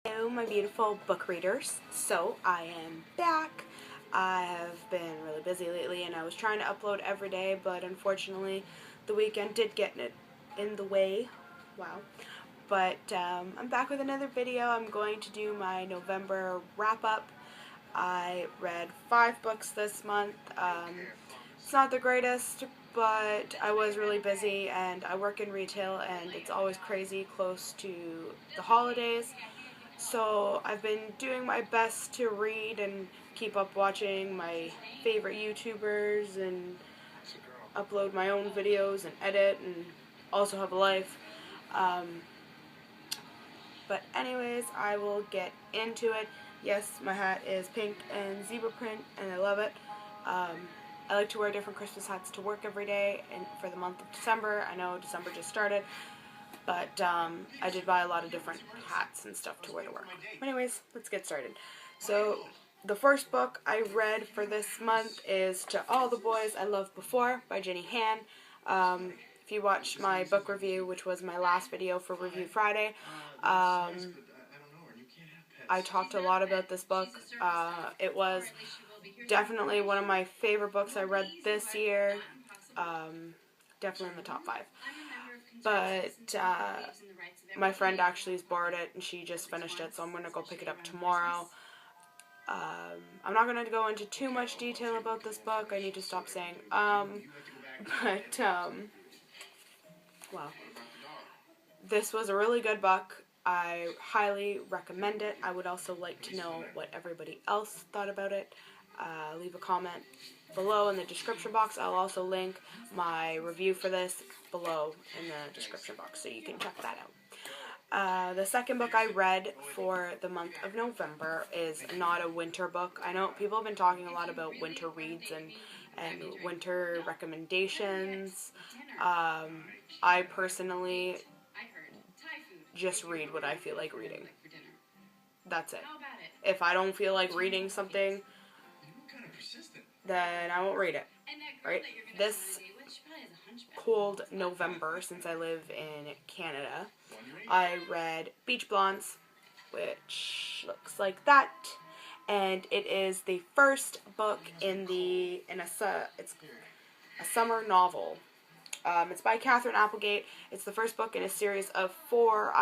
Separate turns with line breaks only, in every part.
Hello, my beautiful book readers. So, I am back. I have been really busy lately and I was trying to upload every day, but unfortunately, the weekend did get in the way. Wow. But I'm back with another video. I'm going to do my November wrap up. I read 5 books this month. It's not the greatest, but I was really busy and I work in retail and it's always crazy close to the holidays. So I've been doing my best to read and keep up watching my favorite YouTubers and upload my own videos and edit and also have a life. But anyways, I will get into it. Yes, my hat is pink and zebra print and I love it. I like to wear different Christmas hats to work every day and for the month of December. I know December just started. But I did buy a lot of different hats and stuff to wear to work. Anyways, let's get started. So, the first book I read for this month is To All the Boys I Loved Before by Jenny Han. If you watched my book review, which was my last video for Review Friday, I talked a lot about this book. It was definitely one of my favorite books I read this year. Definitely in the top 5. But my friend actually has borrowed it and she just finished it, so I'm going to go pick it up tomorrow. I'm not going to go into too much detail about this book. I need to stop saying well, this was a really good book. I highly recommend it. I would also like to know what everybody else thought about it. Leave a comment below in the description box. I'll also link my review for this below in the description box so you can check that out. The second book I read for the month of November is not a winter book. I know people have been talking a lot about winter reads and winter recommendations. I personally just read what I feel like reading. That's it. If I don't feel like reading something, then I won't read it. Right? This cold November, since I live in Canada, I read Beach Blondes, which looks like that, and it is the first book it's a summer novel. It's by Katherine Applegate. It's the first book in a series of 4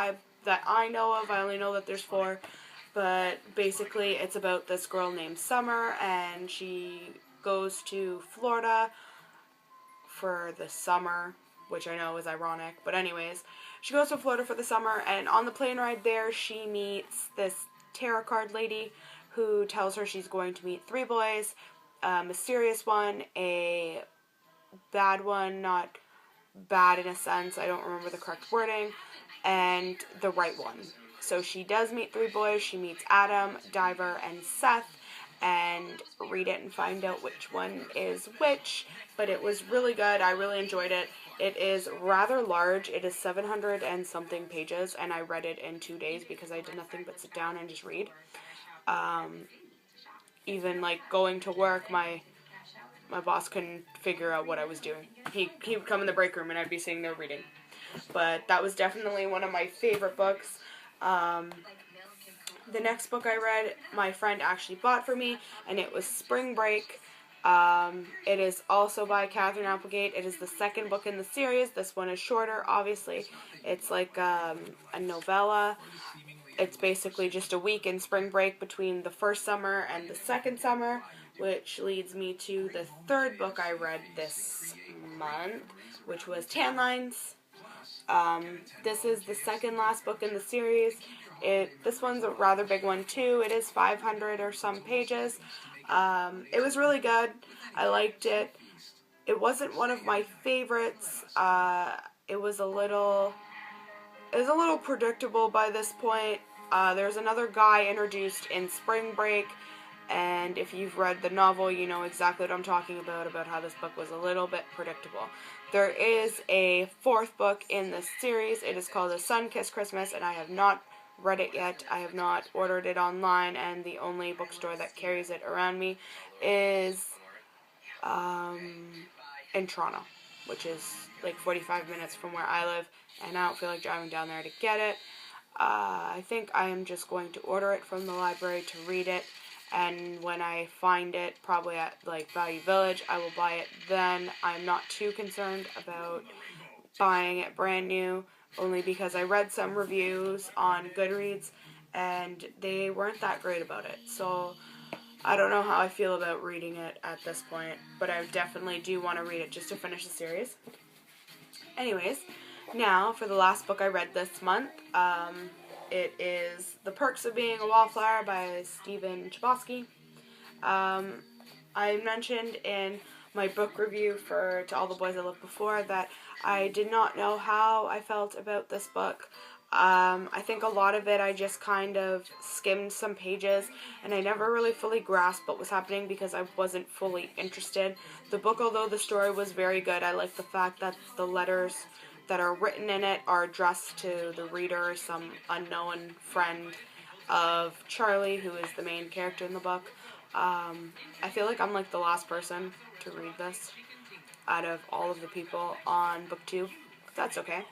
that I know of. I only know that there's 4. But basically it's about this girl named Summer and she goes to Florida for the summer, which I know is ironic. But anyways, she goes to Florida for the summer and on the plane ride there she meets this tarot card lady who tells her she's going to meet 3 boys. A mysterious one, a bad one, not bad in a sense, I don't remember the correct wording, and the right one. So she does meet 3 boys. She meets Adam, Diver, and Seth, and read it and find out which one is which. But it was really good. I really enjoyed it. It is rather large. It is 700 and something pages, and I read it in 2 days because I did nothing but sit down and just read. Even like going to work, my boss couldn't figure out what I was doing. He would come in the break room and I'd be sitting there reading. But that was definitely one of my favorite books. The next book I read, my friend actually bought for me, and it was Spring Break. It is also by Katherine Applegate. It is the second book in the series. This one is shorter, obviously. It's like a novella. It's basically just a week in spring break between the first summer and the second summer, which leads me to the third book I read this month, which was Tanlines. This is the second last book in the series. This one's a rather big one too. It is 500 or some pages. It was really good. I liked it. It wasn't one of my favorites. It was a little predictable by this point. There's another guy introduced in Spring Break, and if you've read the novel, you know exactly what I'm talking about how this book was a little bit predictable. There is a 4th book in this series. It is called A Sun-Kissed Christmas, and I have not read it yet. I have not ordered it online, and the only bookstore that carries it around me is in Toronto, which is like 45 minutes from where I live, and I don't feel like driving down there to get it. I think I am just going to order it from the library to read it, and when I find it, probably at like Value Village, I will buy it then. I'm not too concerned about buying it brand new, only because I read some reviews on Goodreads and they weren't that great about it. So I don't know how I feel about reading it at this point, but I definitely do want to read it just to finish the series. Anyways, now for the last book I read this month. It is The Perks of Being a Wallflower by Stephen Chbosky. I mentioned in my book review for To All the Boys I Loved Before that I did not know how I felt about this book. I think a lot of it I just kind of skimmed some pages and I never really fully grasped what was happening because I wasn't fully interested. The book, although the story was very good, I like the fact that the letters that are written in it are addressed to the reader, some unknown friend of Charlie, who is the main character in the book. I feel like I'm like the last person to read this out of all of the people on book 2. That's okay.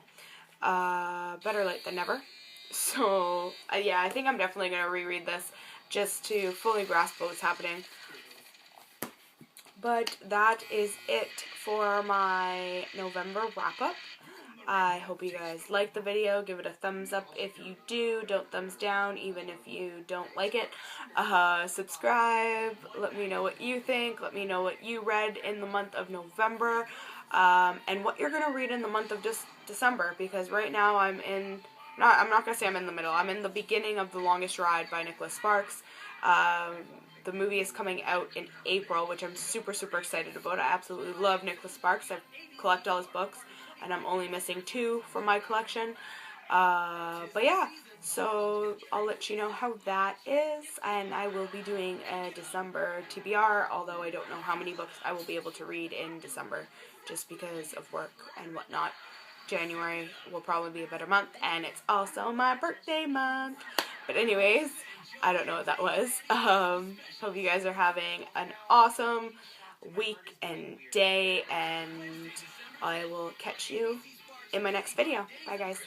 Better late than never. So, yeah, I think I'm definitely going to reread this just to fully grasp what's happening. But that is it for my November wrap-up. I hope you guys like the video. Give it a thumbs up if you do. Don't thumbs down even if you don't like it. Subscribe. Let me know what you think. Let me know what you read in the month of November. And what you're going to read in the month of December. Because right now I'm not going to say I'm in the middle. I'm in the beginning of The Longest Ride by Nicholas Sparks. The movie is coming out in April, which I'm super, super excited about. I absolutely love Nicholas Sparks. I collect all his books. And I'm only missing 2 from my collection. But yeah, so I'll let you know how that is. And I will be doing a December TBR, although I don't know how many books I will be able to read in December, just because of work and whatnot. January will probably be a better month, and it's also my birthday month. But anyways, I don't know what that was. Hope you guys are having an awesome week and day, and I will catch you in my next video. Bye, guys.